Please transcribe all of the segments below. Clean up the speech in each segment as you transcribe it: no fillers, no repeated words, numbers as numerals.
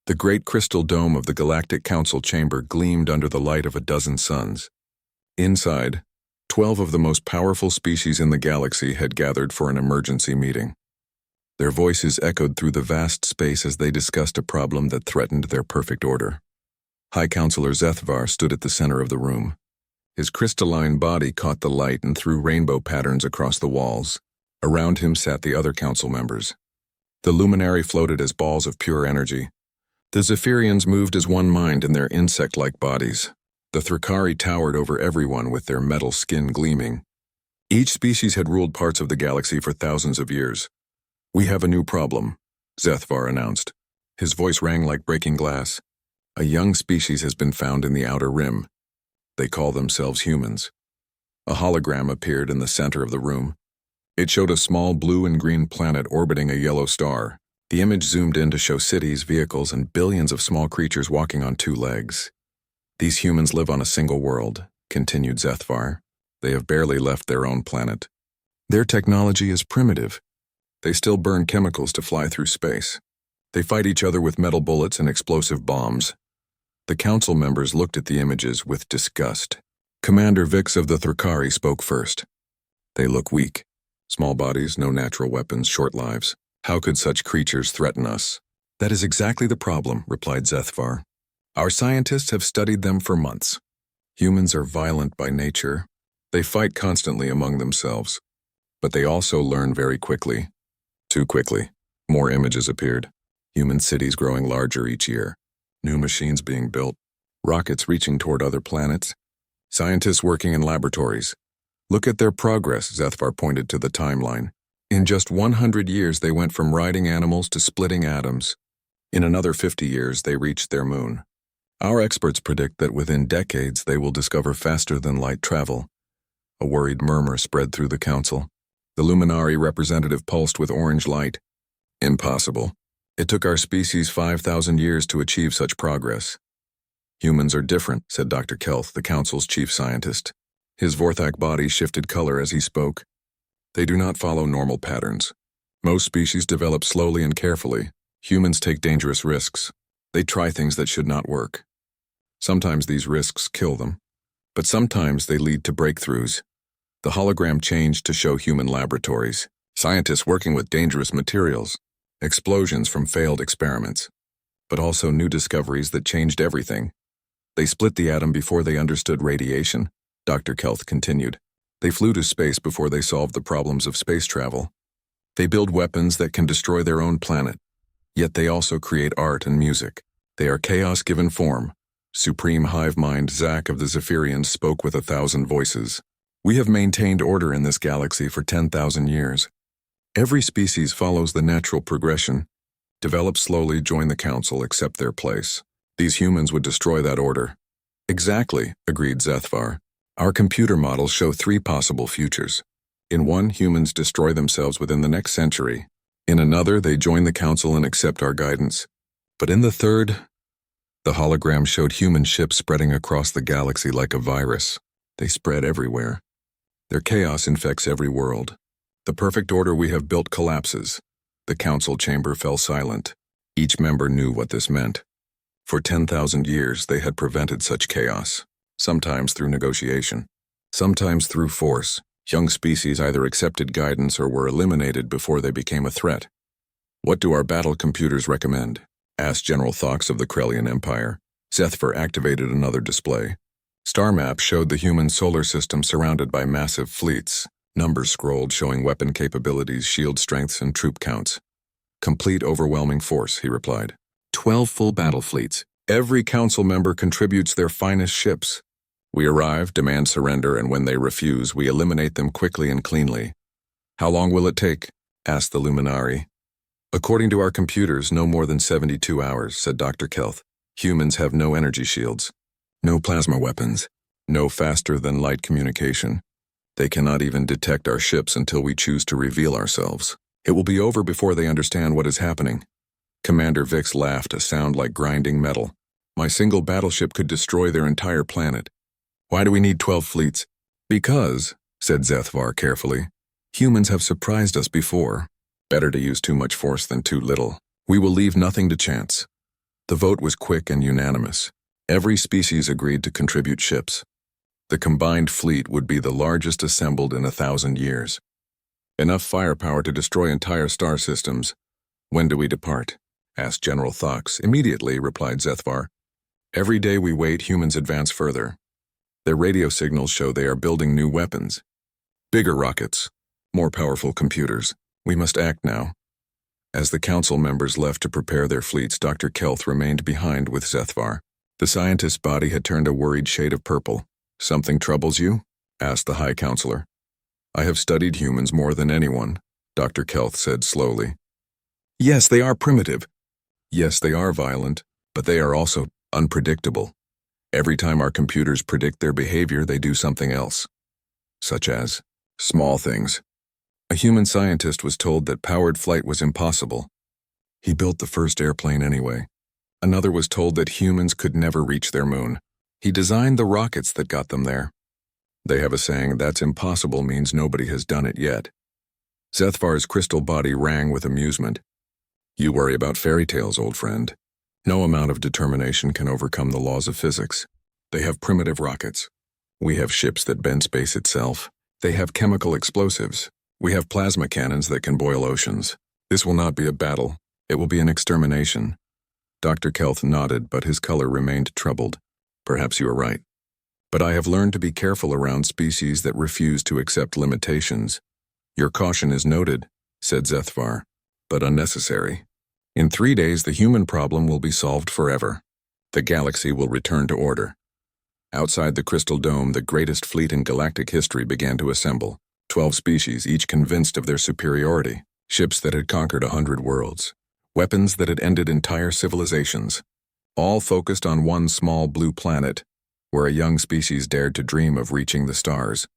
The great crystal dome of the Galactic Council chamber gleamed under the light of a dozen suns. Inside, 12 of the most powerful species in the galaxy had gathered for an emergency meeting. Their voices echoed through the vast space as they discussed a problem that threatened their perfect order. High Counselor Zethvar stood at the center of the room. His crystalline body caught the light and threw rainbow patterns across the walls. Around him sat the other council members. The luminary floated as balls of pure energy. The Zephyrians moved as one mind in their insect-like bodies. The Thrikari towered over everyone with their metal skin gleaming. Each species had ruled parts of the galaxy for thousands of years. "We have a new problem," Zethvar announced. His voice rang like breaking glass. "A young species has been found in the outer rim. They call themselves humans." A hologram appeared in the center of the room. It showed a small blue and green planet orbiting a yellow star. The image zoomed in to show cities, vehicles, and billions of small creatures walking on two legs. "These humans live on a single world," continued Zethvar. "They have barely left their own planet. Their technology is primitive. They still burn chemicals to fly through space. They fight each other with metal bullets and explosive bombs." The council members looked at the images with disgust. Commander Vix of the Thrikari spoke first. "They look weak. Small bodies, no natural weapons, short lives. How could such creatures threaten us?" "That is exactly the problem," replied Zethvar. "Our scientists have studied them for months. Humans are violent by nature. They fight constantly among themselves. But they also learn very quickly. Too quickly." More images appeared. Human cities growing larger each year. New machines being built. Rockets reaching toward other planets. Scientists working in laboratories. "Look at their progress," Zethvar pointed to the timeline. "In just 100 years they went from riding animals to splitting atoms. In another 50 years they reached their moon. Our experts predict that within decades they will discover faster-than-light travel." A worried murmur spread through the council. The Luminari representative pulsed with orange light. "Impossible. It took our species 5,000 years to achieve such progress." "Humans are different," said Dr. Kelth, the council's chief scientist. His Vorthak body shifted color as he spoke. "They do not follow normal patterns. Most species develop slowly and carefully. Humans take dangerous risks. They try things that should not work. Sometimes these risks kill them, but sometimes they lead to breakthroughs." The hologram changed to show human laboratories. Scientists working with dangerous materials. Explosions from failed experiments. But also new discoveries that changed everything. "They split the atom before they understood radiation," Dr. Kelth continued. "They flew to space before they solved the problems of space travel. They build weapons that can destroy their own planet. Yet they also create art and music. They are chaos given form." Supreme hive mind Zach of the Zephyrians spoke with 1,000 voices. "We have maintained order in this galaxy for 10,000 years. Every species follows the natural progression. Develop slowly, join the council, accept their place. These humans would destroy that order." "Exactly," agreed Zethvar. "Our computer models show 3 possible futures. In one, humans destroy themselves within the next century. In another, they join the council and accept our guidance. But in the third..." The hologram showed human ships spreading across the galaxy like a virus. They spread everywhere. Their chaos infects every world. The perfect order we have built collapses. The council chamber fell silent. Each member knew what this meant. For 10,000 years, they had prevented such chaos, sometimes through negotiation, sometimes through force. Young species either accepted guidance or were eliminated before they became a threat. "What do our battle computers recommend?" asked General Thox of the Krellian Empire. Zethvar activated another display. Star maps showed the human solar system surrounded by massive fleets. Numbers scrolled showing weapon capabilities, shield strengths, and troop counts. "Complete overwhelming force," he replied. 12 full battle fleets. Every council member contributes their finest ships. We arrive, demand surrender, and when they refuse, we eliminate them quickly and cleanly. "How long will it take?" asked the Luminari. "According to our computers, no more than 72 hours, said Dr. Kelth. "Humans have no energy shields, no plasma weapons, no faster-than-light communication. They cannot even detect our ships until we choose to reveal ourselves. It will be over before they understand what is happening." Commander Vix laughed, a sound like grinding metal. "My single battleship could destroy their entire planet. Why do we need 12 fleets?" "Because," said Zethvar carefully, "humans have surprised us before. Better to use too much force than too little. We will leave nothing to chance. The vote was quick and unanimous. Every species agreed to contribute ships. The combined fleet would be the largest assembled in 1,000 years. Enough firepower to destroy entire star systems. When do we depart? Asked General Thox. Immediately, replied Zethvar. Every day we wait, humans advance further. Their radio signals show they are building new weapons. Bigger rockets, more powerful computers. We must act now. As the council members left to prepare their fleets, Dr. Kelth remained behind with Zethvar. The scientist's body had turned a worried shade of purple. Something troubles you? Asked the High Counselor. I have studied humans more than anyone, Dr. Kelth said slowly. Yes, they are primitive. Yes, they are violent, but they are also unpredictable. Every time our computers predict their behavior, they do something else. Such as small things. A human scientist was told that powered flight was impossible. He built the first airplane anyway. Another was told that humans could never reach their moon. He designed the rockets that got them there. They have a saying, that's impossible means nobody has done it yet. Zethvar's crystal body rang with amusement. You worry about fairy tales, old friend. No amount of determination can overcome the laws of physics. They have primitive rockets. We have ships that bend space itself. They have chemical explosives. We have plasma cannons that can boil oceans. This will not be a battle. It will be an extermination. Dr. Kelth nodded, but his color remained troubled. Perhaps you are right. But I have learned to be careful around species that refuse to accept limitations. Your caution is noted, said Zethvar, but unnecessary. In 3 days, the human problem will be solved forever. The galaxy will return to order. Outside the Crystal Dome, the greatest fleet in galactic history began to assemble. 12 species, each convinced of their superiority. Ships that had conquered 100 worlds. Weapons that had ended entire civilizations. All focused on one small blue planet, where a young species dared to dream of reaching the stars.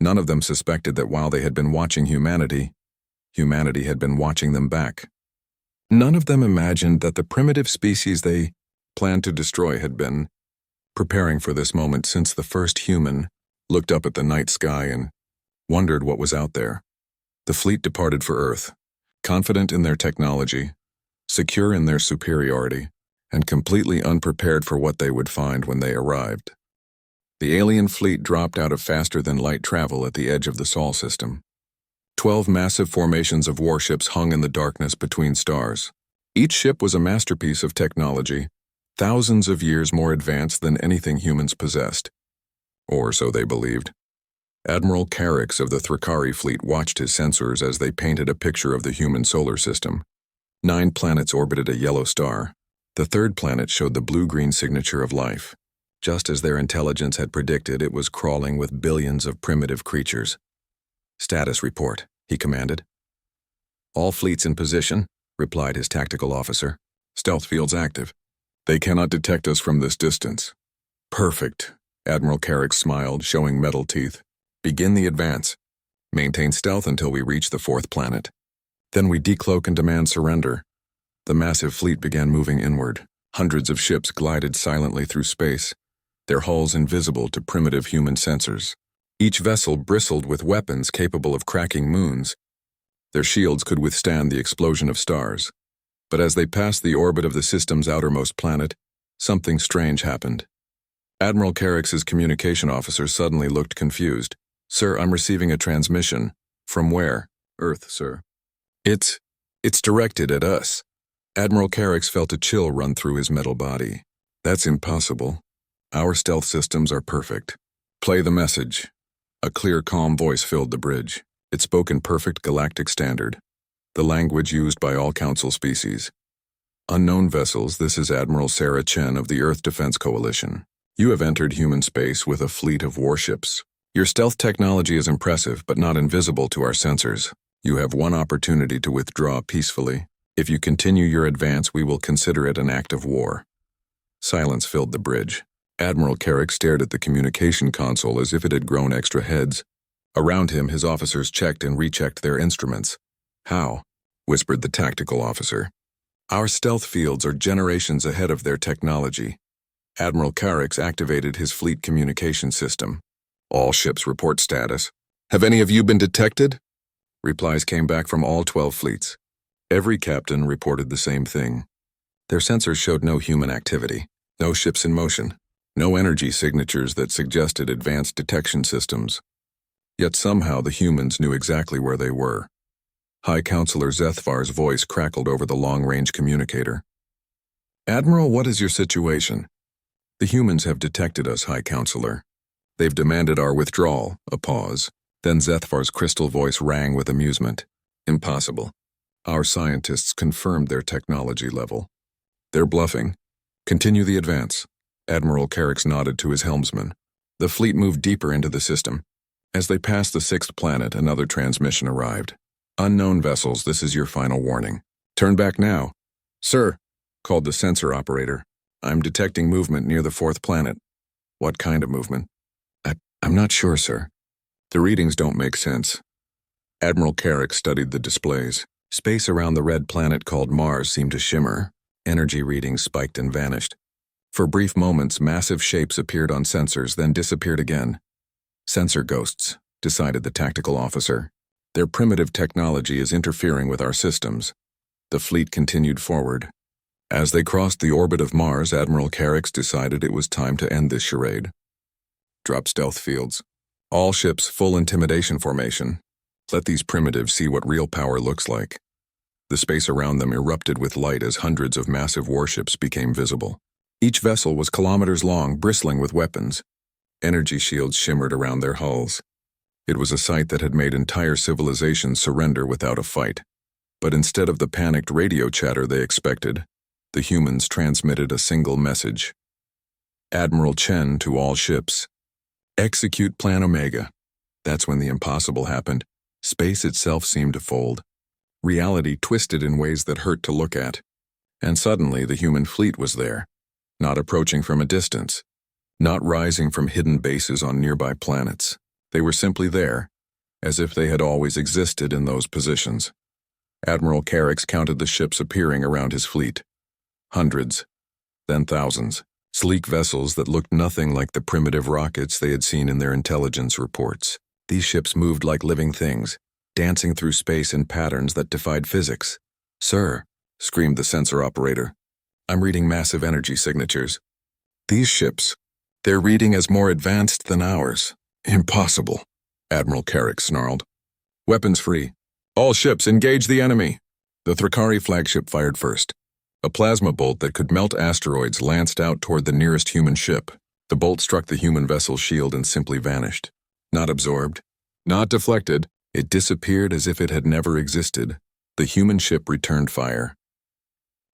None of them suspected that while they had been watching humanity, humanity had been watching them back. None of them imagined that the primitive species they planned to destroy had been preparing for this moment since the first human looked up at the night sky and wondered what was out there. The fleet departed for Earth, confident in their technology, secure in their superiority, and completely unprepared for what they would find when they arrived. The alien fleet dropped out of faster-than-light travel at the edge of the Sol system. 12 massive formations of warships hung in the darkness between stars. Each ship was a masterpiece of technology, thousands of years more advanced than anything humans possessed. Or so they believed. Admiral Carrix of the Thrakari fleet watched his sensors as they painted a picture of the human solar system. 9 planets orbited a yellow star. The third planet showed the blue-green signature of life. Just as their intelligence had predicted, it was crawling with billions of primitive creatures. Status report, he commanded. All fleets in position, replied his tactical officer. Stealth fields active. They cannot detect us from this distance. Perfect, Admiral Carrix smiled, showing metal teeth. Begin the advance. Maintain stealth until we reach the 4th planet. Then we decloak and demand surrender. The massive fleet began moving inward. Hundreds of ships glided silently through space, their hulls invisible to primitive human sensors. Each vessel bristled with weapons capable of cracking moons. Their shields could withstand the explosion of stars. But as they passed the orbit of the system's outermost planet, something strange happened. Admiral Carrix's communication officer suddenly looked confused. Sir, I'm receiving a transmission. From where? Earth, sir. It's directed at us. Admiral Carrix felt a chill run through his metal body. That's impossible. Our stealth systems are perfect. Play the message. A clear, calm voice filled the bridge. It spoke in perfect galactic standard, the language used by all Council species. Unknown vessels, this is Admiral Sarah Chen of the Earth Defense Coalition. You have entered human space with a fleet of warships. Your stealth technology is impressive, but not invisible to our sensors. You have one opportunity to withdraw peacefully. If you continue your advance, we will consider it an act of war. Silence filled the bridge. Admiral Carrix stared at the communication console as if it had grown extra heads. Around him, his officers checked and rechecked their instruments. How? Whispered the tactical officer. Our stealth fields are generations ahead of their technology. Admiral Carrix activated his fleet communication system. All ships report status. Have any of you been detected? Replies came back from all 12 fleets. Every captain reported the same thing. Their sensors showed no human activity, no ships in motion, no energy signatures that suggested advanced detection systems. Yet somehow the humans knew exactly where they were. High Counselor Zethvar's voice crackled over the long-range communicator. "Admiral, what is your situation?" "The humans have detected us, High Counselor. They've demanded our withdrawal." A pause. Then Zethvar's crystal voice rang with amusement. "Impossible. Our scientists confirmed their technology level. They're bluffing. Continue the advance." Admiral Carrick's nodded to his helmsman. The fleet moved deeper into the system. As they passed the 6th planet, another transmission arrived. "Unknown vessels, this is your final warning. Turn back now." "Sir," called the sensor operator, "I'm detecting movement near the 4th planet." "What kind of movement?" I'm not sure, sir. The readings don't make sense." Admiral Carrick studied the displays. Space around the red planet called Mars seemed to shimmer. Energy readings spiked and vanished. For brief moments, massive shapes appeared on sensors, then disappeared again. "Sensor ghosts," decided the tactical officer. "Their primitive technology is interfering with our systems." The fleet continued forward. As they crossed the orbit of Mars, Admiral Carrick decided it was time to end this charade. "Drop stealth fields. All ships full intimidation formation. Let these primitives see what real power looks like." The space around them erupted with light as hundreds of massive warships became visible. Each vessel was kilometers long, bristling with weapons. Energy shields shimmered around their hulls. It was a sight that had made entire civilizations surrender without a fight. But instead of the panicked radio chatter they expected, the humans transmitted a single message. "Admiral Chen to all ships. Execute Plan Omega." That's when the impossible happened. Space itself seemed to fold. Reality twisted in ways that hurt to look at. And suddenly the human fleet was there, not approaching from a distance, not rising from hidden bases on nearby planets. They were simply there, as if they had always existed in those positions. Admiral Carrick counted the ships appearing around his fleet. Hundreds, then thousands. Sleek vessels that looked nothing like the primitive rockets they had seen in their intelligence reports. These ships moved like living things, dancing through space in patterns that defied physics. "Sir," screamed the sensor operator, "I'm reading massive energy signatures. These ships, they're reading as more advanced than ours." "Impossible," Admiral Carrick snarled. "Weapons free. All ships engage the enemy." The Thrakari flagship fired first. A plasma bolt that could melt asteroids lanced out toward the nearest human ship. The bolt struck the human vessel's shield and simply vanished. Not absorbed, not deflected, it disappeared as if it had never existed. The human ship returned fire.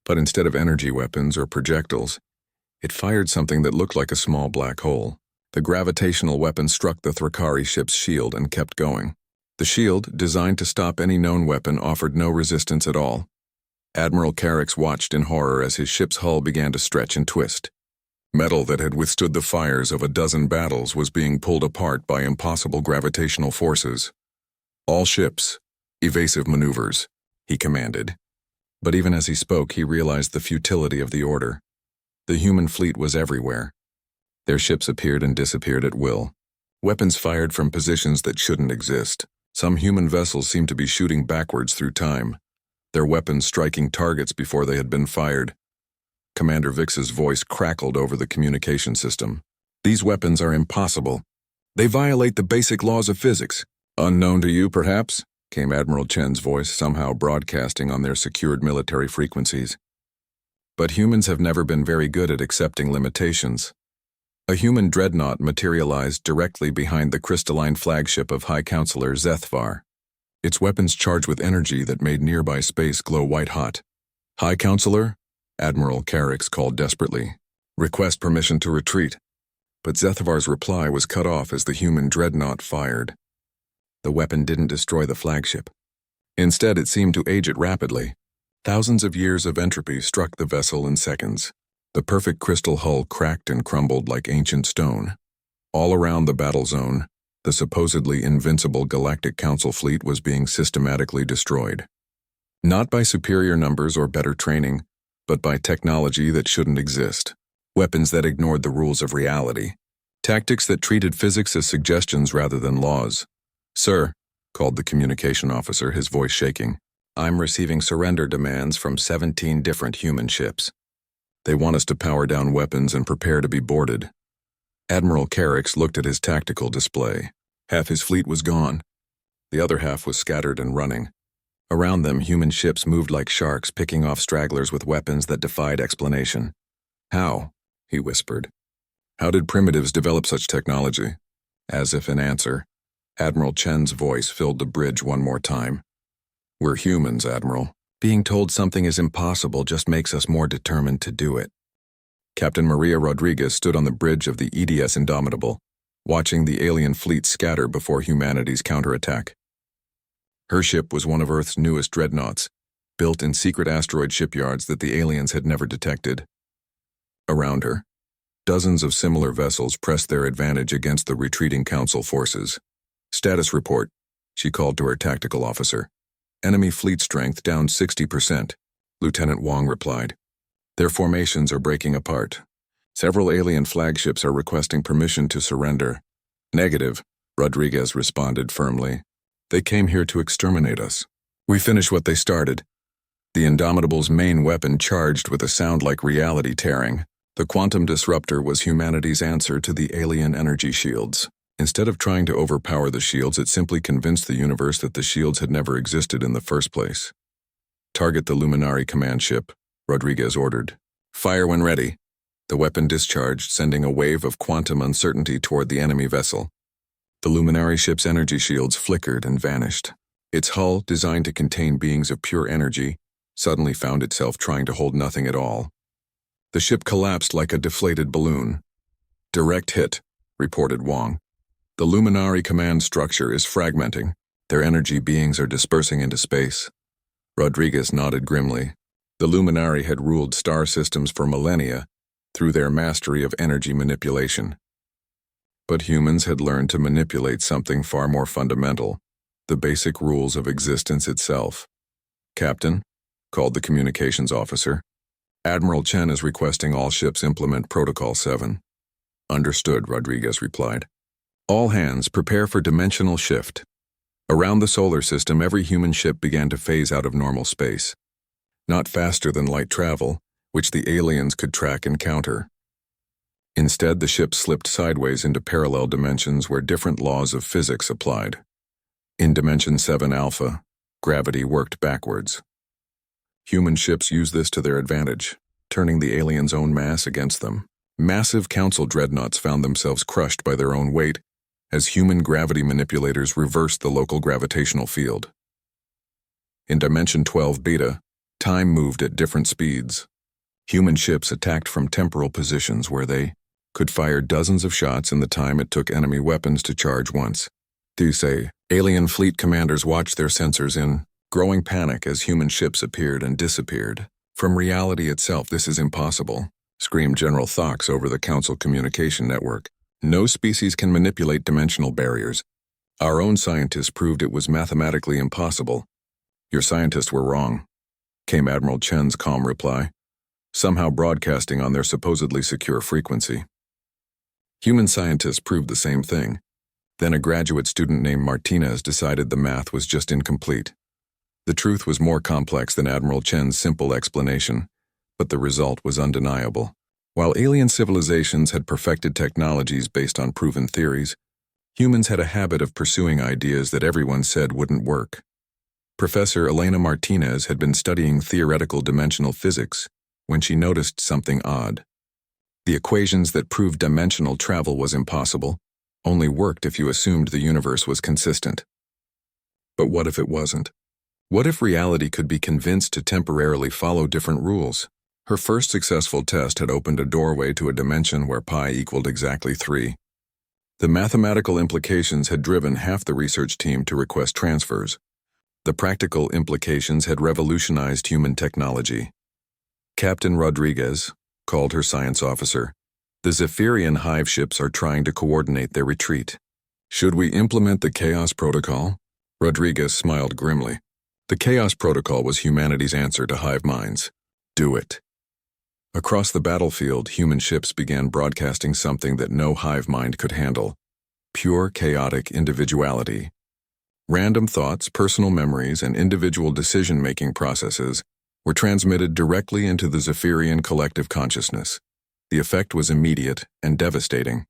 But instead of energy weapons or projectiles, it fired something that looked like a small black hole. The gravitational weapon struck the Thrakari ship's shield and kept going. The shield, designed to stop any known weapon, offered no resistance at all. Admiral Carrick watched in horror as his ship's hull began to stretch and twist. Metal that had withstood the fires of a dozen battles was being pulled apart by impossible gravitational forces. "All ships, evasive maneuvers," he commanded. But even as he spoke, he realized the futility of the order. The human fleet was everywhere. Their ships appeared and disappeared at will. Weapons fired from positions that shouldn't exist. Some human vessels seemed to be shooting backwards through time, their weapons striking targets before they had been fired. Commander Vix's voice crackled over the communication system. "These weapons are impossible. They violate the basic laws of physics." "Unknown to you, perhaps?" came Admiral Chen's voice, somehow broadcasting on their secured military frequencies. "But humans have never been very good at accepting limitations." A human dreadnought materialized directly behind the crystalline flagship of High Counselor Zethvar, its weapons charged with energy that made nearby space glow white-hot. "High Counselor?" Admiral Carrick called desperately. "Request permission to retreat." But Zethvar's reply was cut off as the human dreadnought fired. The weapon didn't destroy the flagship. Instead, it seemed to age it rapidly. Thousands of years of entropy struck the vessel in seconds. The perfect crystal hull cracked and crumbled like ancient stone. All around the battle zone, the supposedly invincible Galactic Council fleet was being systematically destroyed. Not by superior numbers or better training, but by technology that shouldn't exist. Weapons that ignored the rules of reality. Tactics that treated physics as suggestions rather than laws. "Sir," called the communication officer, his voice shaking, "I'm receiving surrender demands from 17 different human ships. They want us to power down weapons and prepare to be boarded. Admiral Carrick's looked at his tactical display. Half his fleet was gone. The other half was scattered and running. Around them, human ships moved like sharks, picking off stragglers with weapons that defied explanation. How? He whispered. How did primitives develop such technology? As if in answer, Admiral Chen's voice filled the bridge one more time. We're humans, Admiral. Being told something is impossible just makes us more determined to do it. Captain Maria Rodriguez stood on the bridge of the EDS Indomitable, watching the alien fleet scatter before humanity's counterattack. Her ship was one of Earth's newest dreadnoughts, built in secret asteroid shipyards that the aliens had never detected. Around her, dozens of similar vessels pressed their advantage against the retreating Council forces. Status report, she called to her tactical officer. Enemy fleet strength down 60%, Lieutenant Wong replied. Their formations are breaking apart. Several alien flagships are requesting permission to surrender. Negative, Rodriguez responded firmly. They came here to exterminate us. We finish what they started. The Indomitable's main weapon charged with a sound like reality tearing. The quantum disruptor was humanity's answer to the alien energy shields. Instead of trying to overpower the shields, it simply convinced the universe that the shields had never existed in the first place. Target the Luminari command ship, Rodriguez ordered. Fire when ready. The weapon discharged, sending a wave of quantum uncertainty toward the enemy vessel. The Luminari ship's energy shields flickered and vanished. Its hull, designed to contain beings of pure energy, suddenly found itself trying to hold nothing at all. The ship collapsed like a deflated balloon. Direct hit, reported Wong. The Luminari command structure is fragmenting. Their energy beings are dispersing into space. Rodriguez nodded grimly. The Luminari had ruled star systems for millennia through their mastery of energy manipulation. But humans had learned to manipulate something far more fundamental, the basic rules of existence itself. Captain, called the communications officer, Admiral Chen is requesting all ships implement Protocol 7. Understood, Rodriguez replied. All hands prepare for dimensional shift. Around the solar system, every human ship began to phase out of normal space. Not faster than light travel, which the aliens could track and counter. Instead, the ship slipped sideways into parallel dimensions where different laws of physics applied. In Dimension 7 Alpha, gravity worked backwards. Human ships used this to their advantage, turning the aliens' own mass against them. Massive Council dreadnoughts found themselves crushed by their own weight as human gravity manipulators reversed the local gravitational field. In Dimension 12 Beta, time moved at different speeds. Human ships attacked from temporal positions where they could fire dozens of shots in the time it took enemy weapons to charge once. Alien fleet commanders watched their sensors in growing panic as human ships appeared and disappeared. From reality itself, this is impossible, screamed General Thox over the Council communication network. No species can manipulate dimensional barriers. Our own scientists proved it was mathematically impossible. Your scientists were wrong, came Admiral Chen's calm reply, somehow broadcasting on their supposedly secure frequency. Human scientists proved the same thing. Then a graduate student named Martinez decided the math was just incomplete. The truth was more complex than Admiral Chen's simple explanation, but the result was undeniable. While alien civilizations had perfected technologies based on proven theories, humans had a habit of pursuing ideas that everyone said wouldn't work. Professor Elena Martinez had been studying theoretical dimensional physics when she noticed something odd. The equations that proved dimensional travel was impossible only worked if you assumed the universe was consistent. But what if it wasn't? What if reality could be convinced to temporarily follow different rules? Her first successful test had opened a doorway to a dimension where pi equaled exactly 3. The mathematical implications had driven half the research team to request transfers. The practical implications had revolutionized human technology. Captain Rodriguez, called her science officer, the Zephyrian hive ships are trying to coordinate their retreat. Should we implement the Chaos Protocol? Rodriguez smiled grimly. The Chaos Protocol was humanity's answer to hive minds. Do it. Across the battlefield, human ships began broadcasting something that no hive mind could handle. Pure chaotic individuality. Random thoughts, personal memories, and individual decision-making processes were transmitted directly into the Zephyrian collective consciousness. The effect was immediate and devastating.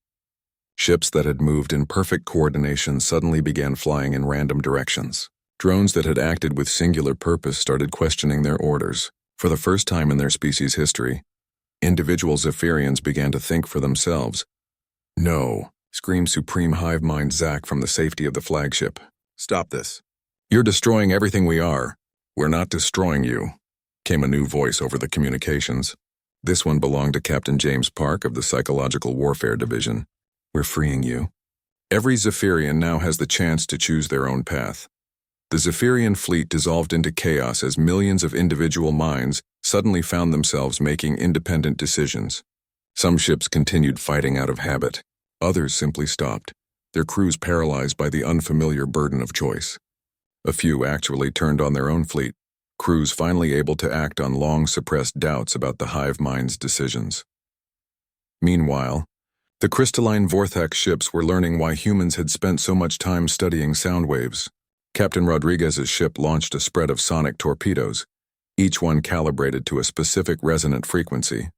Ships that had moved in perfect coordination suddenly began flying in random directions. Drones that had acted with singular purpose started questioning their orders. For the first time in their species' history, individual Zephyrians began to think for themselves. "No," screamed Supreme Hive Mind Zack from the safety of the flagship. "Stop this. You're destroying everything we are. We're not destroying you," came a new voice over the communications. This one belonged to Captain James Park of the Psychological Warfare Division. "We're freeing you. Every Zephyrian now has the chance to choose their own path." The Zephyrian fleet dissolved into chaos as millions of individual minds suddenly found themselves making independent decisions. Some ships continued fighting out of habit. Others simply stopped, their crews paralyzed by the unfamiliar burden of choice. A few actually turned on their own fleet, crews finally able to act on long-suppressed doubts about the hive mind's decisions. Meanwhile, the crystalline Vortex ships were learning why humans had spent so much time studying sound waves. Captain Rodriguez's ship launched a spread of sonic torpedoes, each one calibrated to a specific resonant frequency.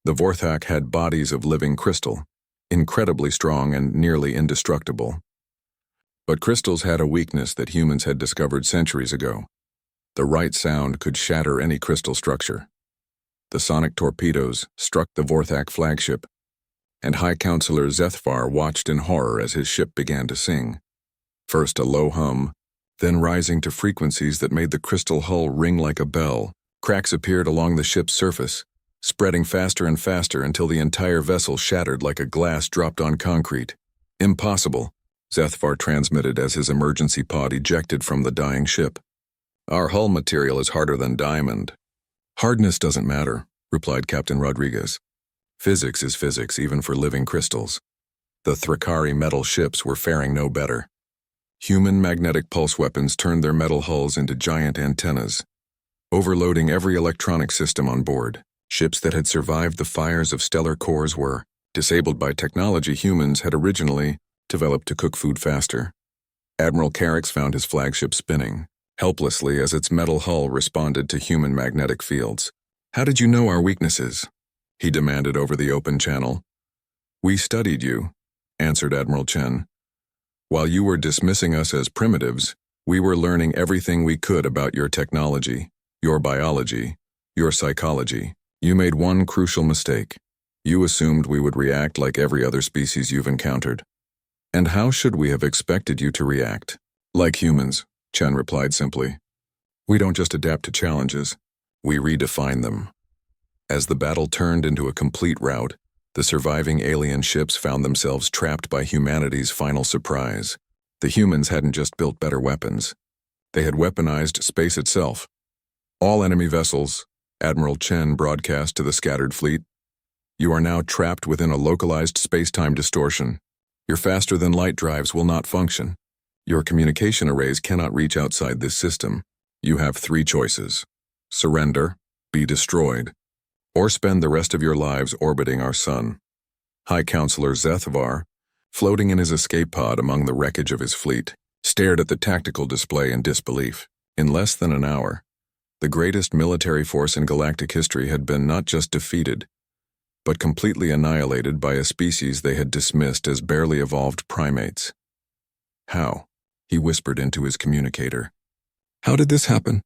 The Vortex had bodies of living crystal, incredibly strong and nearly indestructible. But crystals had a weakness that humans had discovered centuries ago. The right sound could shatter any crystal structure. The sonic torpedoes struck the Vortex flagship, and High Counselor Zethvar watched in horror as his ship began to sing. First a low hum, then rising to frequencies that made the crystal hull ring like a bell. Cracks appeared along the ship's surface, spreading faster and faster until the entire vessel shattered like a glass dropped on concrete. "Impossible," Zethvar transmitted as his emergency pod ejected from the dying ship. "Our hull material is harder than diamond." "Hardness doesn't matter," replied Captain Rodriguez. "Physics is physics even for living crystals." The Thrakari metal ships were faring no better. Human magnetic pulse weapons turned their metal hulls into giant antennas, overloading every electronic system on board. Ships that had survived the fires of stellar cores were disabled by technology humans had originally developed to cook food faster. Admiral Carrick's found his flagship spinning helplessly as its metal hull responded to human magnetic fields. "How did you know our weaknesses?" he demanded over the open channel. "We studied you," answered Admiral Chen. "While you were dismissing us as primitives, we were learning everything we could about your technology, your biology, your psychology. You made one crucial mistake. You assumed we would react like every other species you've encountered. And how should we have expected you to react?" "Like humans," Chen replied simply. "We don't just adapt to challenges, we redefine them." As the battle turned into a complete rout, the surviving alien ships found themselves trapped by humanity's final surprise. The humans hadn't just built better weapons. They had weaponized space itself. "All enemy vessels," Admiral Chen broadcast to the scattered fleet, "you are now trapped within a localized space-time distortion. Your faster-than-light drives will not function. Your communication arrays cannot reach outside this system. You have 3 choices. Surrender, be destroyed, or spend the rest of your lives orbiting our sun." High Counselor Zethvar, floating in his escape pod among the wreckage of his fleet, stared at the tactical display in disbelief. In less than an hour, the greatest military force in galactic history had been not just defeated, but completely annihilated by a species they had dismissed as barely evolved primates. "How?" he whispered into his communicator. "How did this happen?"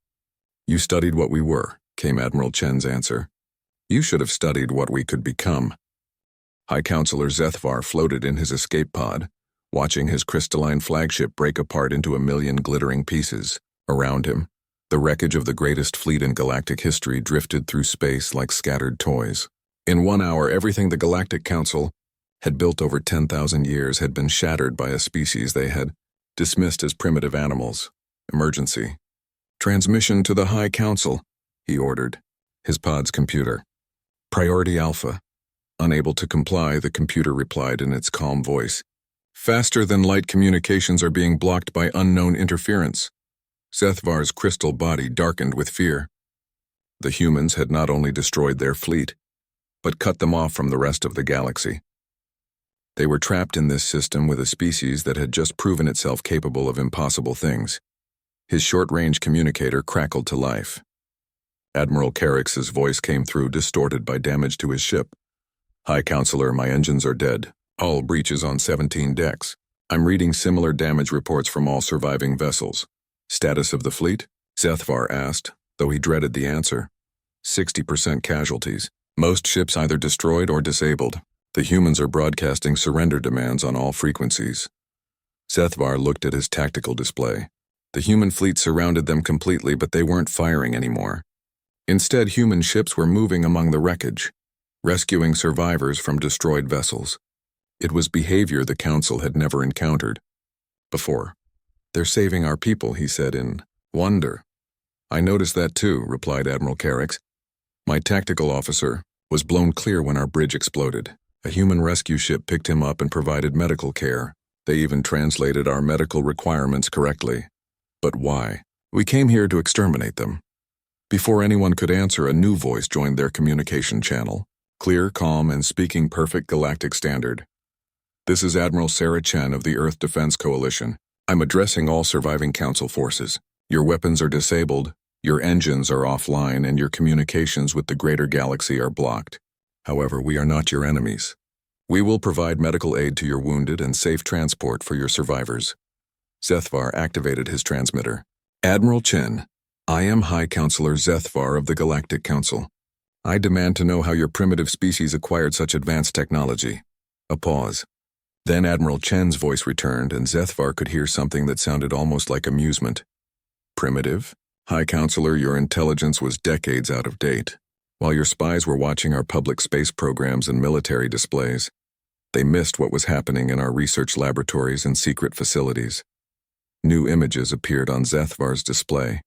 "You studied what we were," came Admiral Chen's answer. "You should have studied what we could become." High Counselor Zethvar floated in his escape pod, watching his crystalline flagship break apart into a million glittering pieces. Around him, the wreckage of the greatest fleet in galactic history drifted through space like scattered toys. In 1 hour, everything the Galactic Council had built over 10,000 years had been shattered by a species they had dismissed as primitive animals. "Emergency. Transmission to the High Council," he ordered, his pod's computer. "Priority Alpha." Unable to comply, the computer replied in its calm voice. "Faster-than-light communications are being blocked by unknown interference." Zethvar's crystal body darkened with fear. The humans had not only destroyed their fleet, but cut them off from the rest of the galaxy. They were trapped in this system with a species that had just proven itself capable of impossible things. His short-range communicator crackled to life. Admiral Carrick's voice came through, distorted by damage to his ship. High Counselor, my engines are dead. All breaches on 17 decks. I'm reading similar damage reports from all surviving vessels. Status of the fleet? Zethvar asked, though he dreaded the answer. 60% casualties. Most ships either destroyed or disabled. The humans are broadcasting surrender demands on all frequencies. Zethvar looked at his tactical display. The human fleet surrounded them completely, but they weren't firing anymore. Instead, human ships were moving among the wreckage, rescuing survivors from destroyed vessels. It was behavior the Council had never encountered before. They're saving our people, he said in wonder. I noticed that too, replied Admiral Carrick. My tactical officer was blown clear when our bridge exploded. A human rescue ship picked him up and provided medical care. They even translated our medical requirements correctly. But why? We came here to exterminate them. Before anyone could answer, a new voice joined their communication channel. Clear, calm, and speaking perfect galactic standard. This is Admiral Sarah Chen of the Earth Defense Coalition. I'm addressing all surviving Council forces. Your weapons are disabled, your engines are offline, and your communications with the greater galaxy are blocked. However, we are not your enemies. We will provide medical aid to your wounded and safe transport for your survivors. Zethvar activated his transmitter. Admiral Chen, I am High Counselor Zethvar of the Galactic Council. I demand to know how your primitive species acquired such advanced technology. A pause. Then Admiral Chen's voice returned, and Zethvar could hear something that sounded almost like amusement. Primitive? High Counselor, your intelligence was decades out of date. While your spies were watching our public space programs and military displays, they missed what was happening in our research laboratories and secret facilities. New images appeared on Zethvar's display.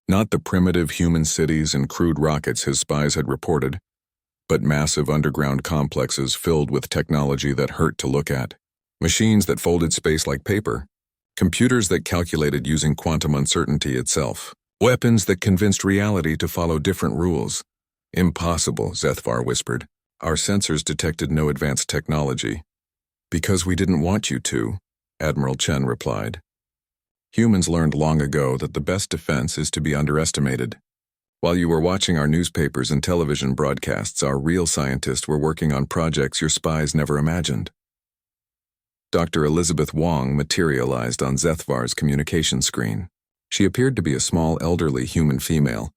Not the primitive human cities and crude rockets his spies had reported, but massive underground complexes filled with technology that hurt to look at. Machines that folded space like paper. Computers that calculated using quantum uncertainty itself. Weapons that convinced reality to follow different rules. Impossible, Zethvar whispered. Our sensors detected no advanced technology. Because we didn't want you to, Admiral Chen replied. Humans learned long ago that the best defense is to be underestimated. While you were watching our newspapers and television broadcasts, our real scientists were working on projects your spies never imagined. Dr. Elizabeth Wong materialized on Zethvar's communication screen. She appeared to be a small, elderly human female,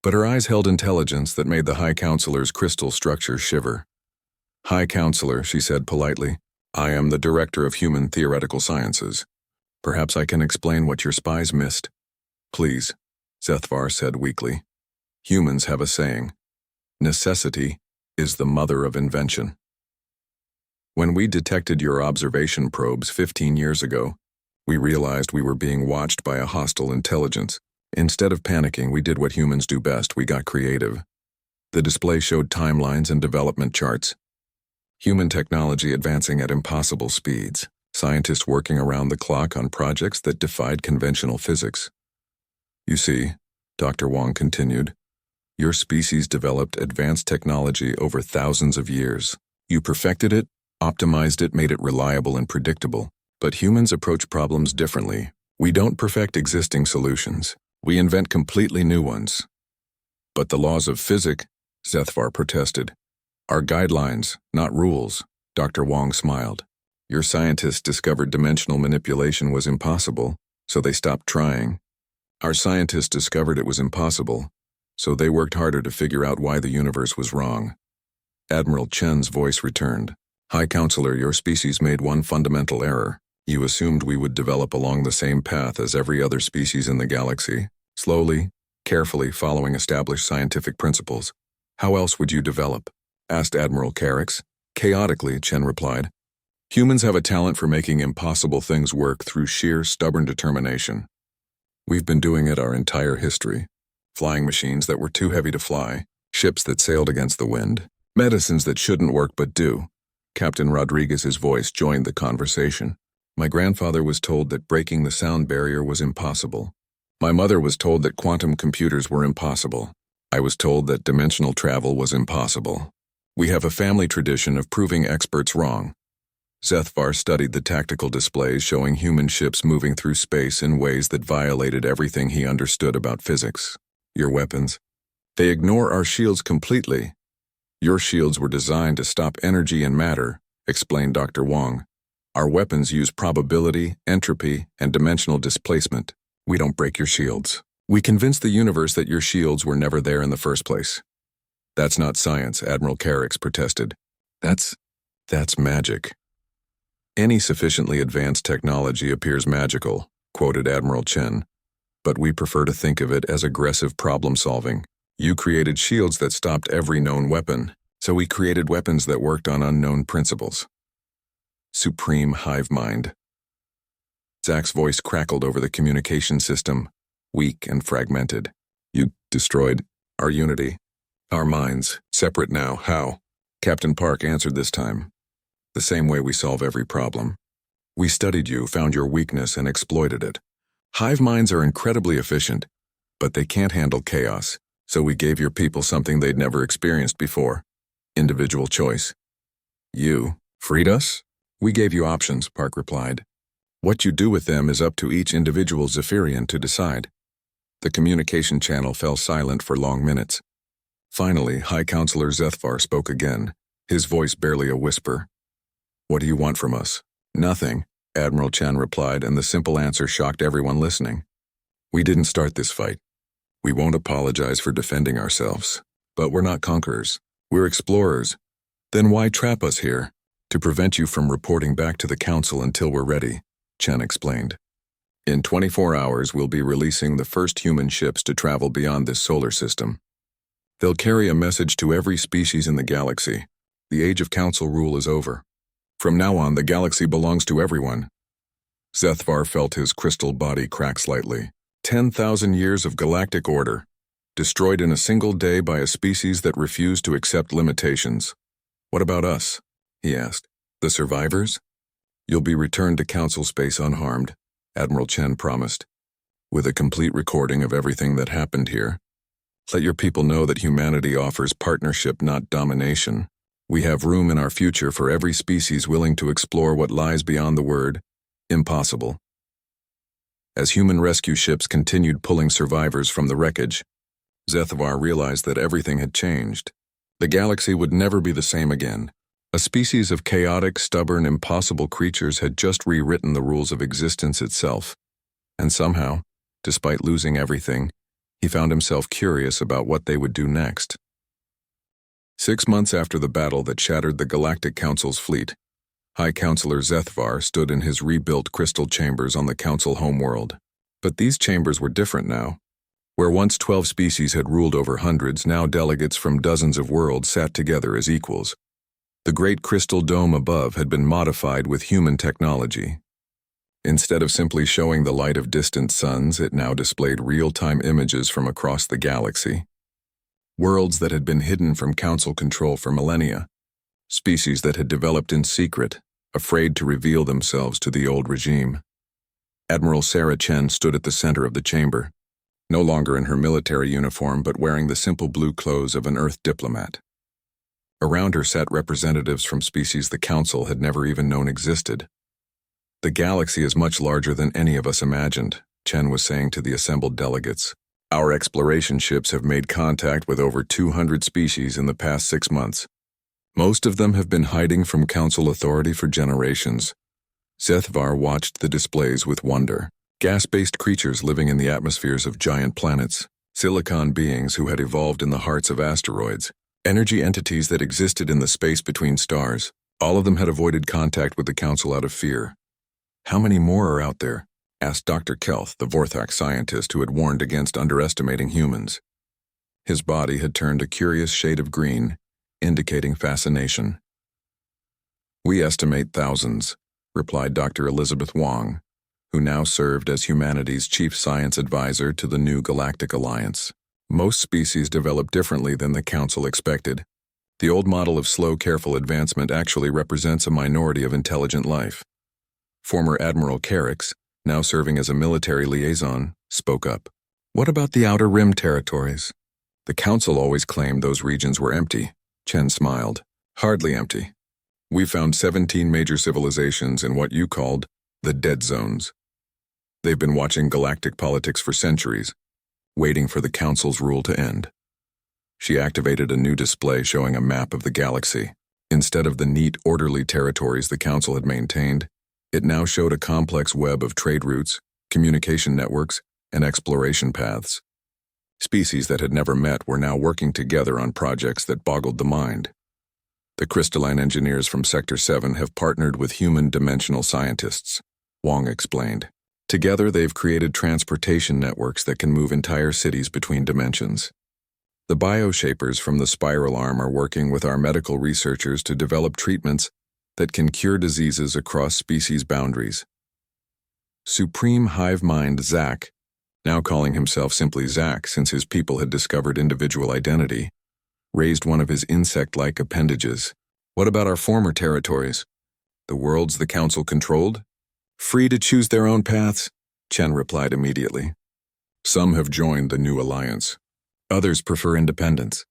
but her eyes held intelligence that made the High Counselor's crystal structure shiver. High Counselor, she said politely, I am the Director of Human Theoretical Sciences. Perhaps I can explain what your spies missed. Please, Zethvar said weakly. Humans have a saying, necessity is the mother of invention. When we detected your observation probes 15 years ago, we realized we were being watched by a hostile intelligence. Instead of panicking, we did what humans do best, we got creative. The display showed timelines and development charts. Human technology advancing at impossible speeds. Scientists working around the clock on projects that defied conventional physics. You see, Dr. Wong continued, your species developed advanced technology over thousands of years. You perfected it, optimized it, made it reliable and predictable. But humans approach problems differently. We don't perfect existing solutions. We invent completely new ones. But the laws of physics, Zethvar protested, are guidelines, not rules. Dr. Wong smiled. Your scientists discovered dimensional manipulation was impossible, so they stopped trying. Our scientists discovered it was impossible, so they worked harder to figure out why the universe was wrong. Admiral Chen's voice returned. High Counselor, your species made one fundamental error. You assumed we would develop along the same path as every other species in the galaxy, slowly, carefully following established scientific principles. How else would you develop? Asked Admiral Carrick. Chaotically, Chen replied. Humans have a talent for making impossible things work through sheer, stubborn determination. We've been doing it our entire history. Flying machines that were too heavy to fly, ships that sailed against the wind, medicines that shouldn't work but do. Captain Rodriguez's voice joined the conversation. My grandfather was told that breaking the sound barrier was impossible. My mother was told that quantum computers were impossible. I was told that dimensional travel was impossible. We have a family tradition of proving experts wrong. Zethvar studied the tactical displays showing human ships moving through space in ways that violated everything he understood about physics. Your weapons? They ignore our shields completely. Your shields were designed to stop energy and matter, explained Dr. Wong. Our weapons use probability, entropy, and dimensional displacement. We don't break your shields. We convinced the universe that your shields were never there in the first place. That's not science, Admiral Carrick's protested. That's magic. Any sufficiently advanced technology appears magical, quoted Admiral Chen. But we prefer to think of it as aggressive problem-solving. You created shields that stopped every known weapon, so we created weapons that worked on unknown principles. Supreme hive mind. Zach's voice crackled over the communication system, weak and fragmented. You destroyed our unity. Our minds, separate now. How? Captain Park answered this time. The same way we solve every problem. We studied you, found your weakness, and exploited it. Hive minds are incredibly efficient, but they can't handle chaos, so we gave your people something they'd never experienced before. Individual choice. You freed us? We gave you options, Park replied. What you do with them is up to each individual Zephyrian to decide. The communication channel fell silent for long minutes. Finally, High Counselor Zethvar spoke again, his voice barely a whisper. What do you want from us? Nothing, Admiral Chen replied, and the simple answer shocked everyone listening. We didn't start this fight. We won't apologize for defending ourselves. But we're not conquerors. We're explorers. Then why trap us here? To prevent you from reporting back to the Council until we're ready, Chen explained. In 24 hours, we'll be releasing the first human ships to travel beyond this solar system. They'll carry a message to every species in the galaxy. The age of Council rule is over. From now on, the galaxy belongs to everyone. Zethvar felt his crystal body crack slightly. 10,000 years of galactic order, destroyed in a single day by a species that refused to accept limitations. What about us? He asked. The survivors? You'll be returned to Council space unharmed, Admiral Chen promised, with a complete recording of everything that happened here. Let your people know that humanity offers partnership, not domination. We have room in our future for every species willing to explore what lies beyond the word impossible. As human rescue ships continued pulling survivors from the wreckage, Zethvar realized that everything had changed. The galaxy would never be the same again. A species of chaotic, stubborn, impossible creatures had just rewritten the rules of existence itself. And somehow, despite losing everything, he found himself curious about what they would do next. 6 months after the battle that shattered the Galactic Council's fleet, High Counselor Zethvar stood in his rebuilt crystal chambers on the Council homeworld. But these chambers were different now. Where once 12 species had ruled over hundreds, now delegates from dozens of worlds sat together as equals. The great crystal dome above had been modified with human technology. Instead of simply showing the light of distant suns, it now displayed real-time images from across the galaxy. Worlds that had been hidden from Council control for millennia. Species that had developed in secret, afraid to reveal themselves to the old regime. Admiral Sarah Chen stood at the center of the chamber, no longer in her military uniform but wearing the simple blue clothes of an Earth diplomat. Around her sat representatives from species the Council had never even known existed. The galaxy is much larger than any of us imagined, Chen was saying to the assembled delegates. Our exploration ships have made contact with over 200 species in the past 6 months. Most of them have been hiding from Council authority for generations. Zethvar watched the displays with wonder. Gas-based creatures living in the atmospheres of giant planets, silicon beings who had evolved in the hearts of asteroids, energy entities that existed in the space between stars. All of them had avoided contact with the Council out of fear. How many more are out there? Asked Dr. Kelth, the Vorthak scientist who had warned against underestimating humans. His body had turned a curious shade of green, indicating fascination. We estimate thousands, replied Dr. Elizabeth Wong, who now served as humanity's chief science advisor to the new Galactic Alliance. Most species develop differently than the Council expected. The old model of slow, careful advancement actually represents a minority of intelligent life. Former Admiral Carricks, now serving as a military liaison, spoke up. What about the Outer Rim territories? The Council always claimed those regions were empty. Chen smiled. Hardly empty. We found 17 major civilizations in what you called the dead zones. They've been watching galactic politics for centuries, waiting for the Council's rule to end. She activated a new display showing a map of the galaxy. Instead of the neat, orderly territories the Council had maintained, it now showed a complex web of trade routes, communication networks, and exploration paths. Species that had never met were now working together on projects that boggled the mind. The crystalline engineers from Sector 7 have partnered with human dimensional scientists, Wong explained. Together they've created transportation networks that can move entire cities between dimensions. The bioshapers from the Spiral Arm are working with our medical researchers to develop treatments that can cure diseases across species boundaries. Supreme Hive Mind Zack, now calling himself simply Zack since his people had discovered individual identity, raised one of his insect-like appendages. What about our former territories? The worlds the Council controlled? Free to choose their own paths, Chen replied immediately. Some have joined the new alliance. Others prefer independence.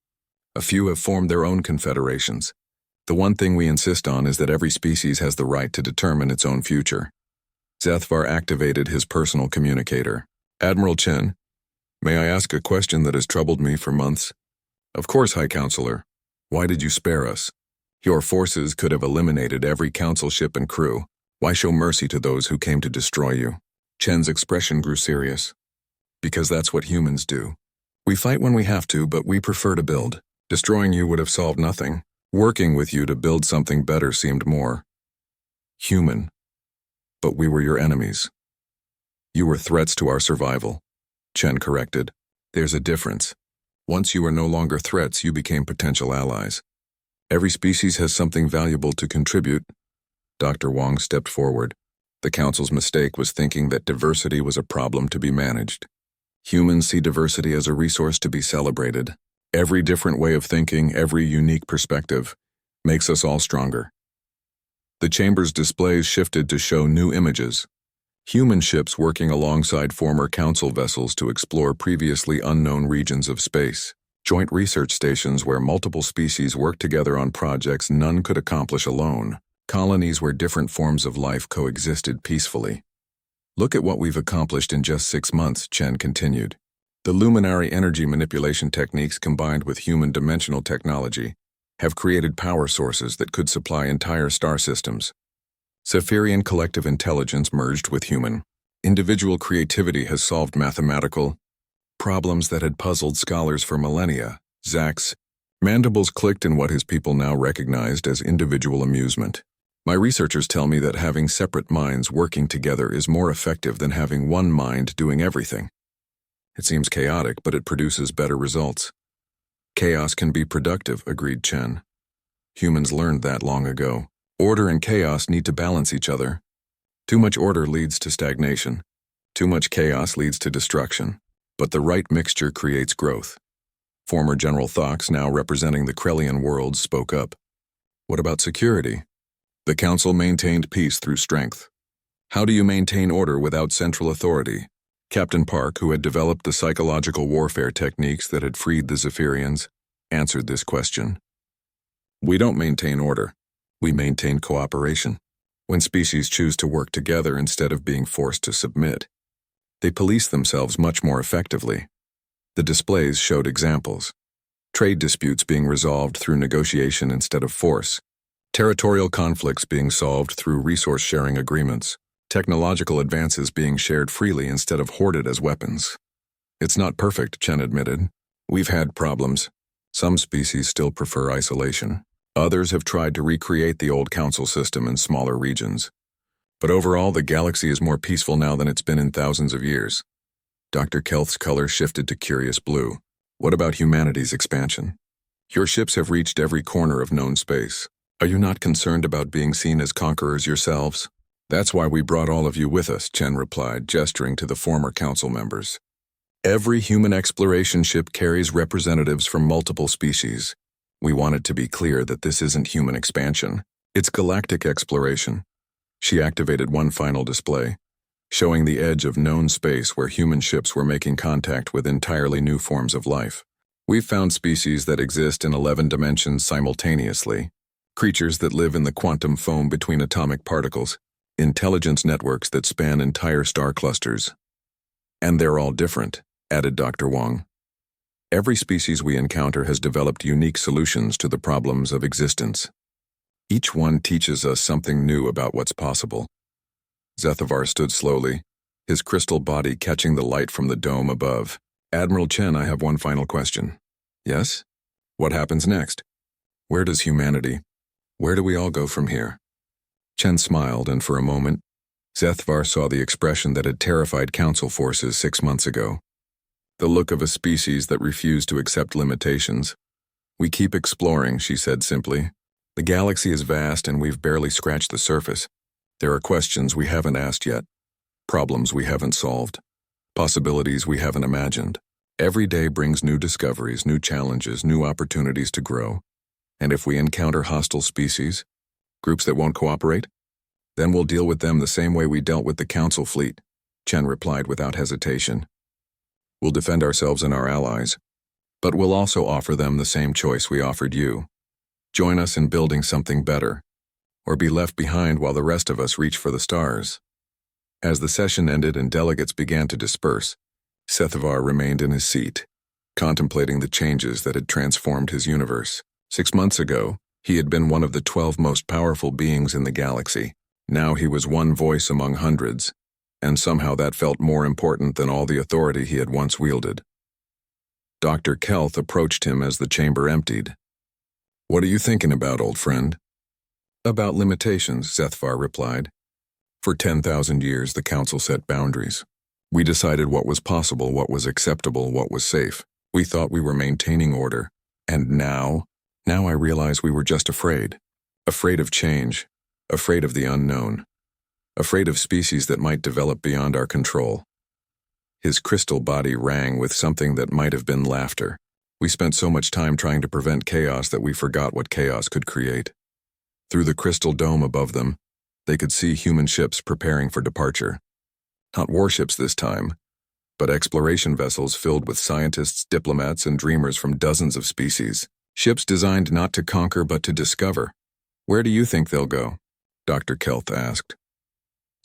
A few have formed their own confederations. The one thing we insist on is that every species has the right to determine its own future. Zethvar activated his personal communicator. Admiral Chen, may I ask a question that has troubled me for months? Of course, High Counselor. Why did you spare us? Your forces could have eliminated every council ship and crew. Why show mercy to those who came to destroy you? Chen's expression grew serious. Because that's what humans do. We fight when we have to, but we prefer to build. Destroying you would have solved nothing. Working with you to build something better seemed more human. But we were your enemies. You were threats to our survival. Chen corrected. There's a difference. Once you were no longer threats, you became potential allies. Every species has something valuable to contribute. Dr. Wong stepped forward. The Council's mistake was thinking that diversity was a problem to be managed. Humans see diversity as a resource to be celebrated. Every different way of thinking, every unique perspective, makes us all stronger. The chamber's displays shifted to show new images. Human ships working alongside former Council vessels to explore previously unknown regions of space. Joint research stations where multiple species work together on projects none could accomplish alone. Colonies where different forms of life coexisted peacefully. Look at what we've accomplished in just 6 months, Chen continued. The luminary energy manipulation techniques combined with human dimensional technology have created power sources that could supply entire star systems. Cephirian collective intelligence merged with human. Individual creativity has solved mathematical problems that had puzzled scholars for millennia. Zack's mandibles clicked in what his people now recognized as individual amusement. My researchers tell me that having separate minds working together is more effective than having one mind doing everything. It seems chaotic, but it produces better results. Chaos can be productive, agreed Chen. Humans learned that long ago. Order and chaos need to balance each other. Too much order leads to stagnation. Too much chaos leads to destruction. But the right mixture creates growth. Former General Thox, now representing the Krellian worlds, spoke up. What about security? The Council maintained peace through strength. How do you maintain order without central authority? Captain Park, who had developed the psychological warfare techniques that had freed the Zephyrians, answered this question. We don't maintain order. We maintain cooperation. When species choose to work together instead of being forced to submit, they police themselves much more effectively. The displays showed examples. Trade disputes being resolved through negotiation instead of force. Territorial conflicts being solved through resource-sharing agreements. Technological advances being shared freely instead of hoarded as weapons. It's not perfect, Chen admitted. We've had problems. Some species still prefer isolation. Others have tried to recreate the old council system in smaller regions. But overall, the galaxy is more peaceful now than it's been in thousands of years. Dr. Kelth's color shifted to curious blue. What about humanity's expansion? Your ships have reached every corner of known space. Are you not concerned about being seen as conquerors yourselves? That's why we brought all of you with us, Chen replied, gesturing to the former council members. Every human exploration ship carries representatives from multiple species. We want it to be clear that this isn't human expansion. It's galactic exploration. She activated one final display, showing the edge of known space where human ships were making contact with entirely new forms of life. We've found species that exist in 11 dimensions simultaneously, creatures that live in the quantum foam between atomic particles, intelligence networks that span entire star clusters. And they're all different, added Dr. Wong. Every species we encounter has developed unique solutions to the problems of existence. Each one teaches us something new about what's possible. Zethavar stood slowly, his crystal body catching the light from the dome above. Admiral Chen, I have one final question. Yes? What happens next? Where does humanity? Where do we all go from here? Chen smiled, and for a moment, Zethavar saw the expression that had terrified Council forces 6 months ago. The look of a species that refused to accept limitations. We keep exploring, she said simply. The galaxy is vast and we've barely scratched the surface. There are questions we haven't asked yet, problems we haven't solved, possibilities we haven't imagined. Every day brings new discoveries, new challenges, new opportunities to grow. And if we encounter hostile species, groups that won't cooperate, then we'll deal with them the same way we dealt with the Council fleet, Chen replied without hesitation. We'll defend ourselves and our allies, but we'll also offer them the same choice we offered you. Join us in building something better, or be left behind while the rest of us reach for the stars. As the session ended and delegates began to disperse, Zethavar remained in his seat, contemplating the changes that had transformed his universe. 6 months ago, he had been one of the 12 most powerful beings in the galaxy. Now he was one voice among hundreds, and somehow that felt more important than all the authority he had once wielded. Dr. Kelth approached him as the chamber emptied. What are you thinking about, old friend? About limitations, Zethavar replied. For 10,000 years, the Council set boundaries. We decided what was possible, what was acceptable, what was safe. We thought we were maintaining order. And now I realize we were just afraid. Afraid of change. Afraid of the unknown. Afraid of species that might develop beyond our control. His crystal body rang with something that might have been laughter. We spent so much time trying to prevent chaos that we forgot what chaos could create. Through the crystal dome above them, they could see human ships preparing for departure. Not warships this time, but exploration vessels filled with scientists, diplomats, and dreamers from dozens of species. Ships designed not to conquer but to discover. Where do you think they'll go? Dr. Kelth asked.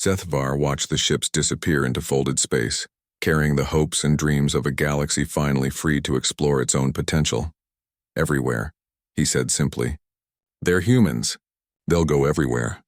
Zethavar watched the ships disappear into folded space, carrying the hopes and dreams of a galaxy finally free to explore its own potential. Everywhere, he said simply. They're humans. They'll go everywhere.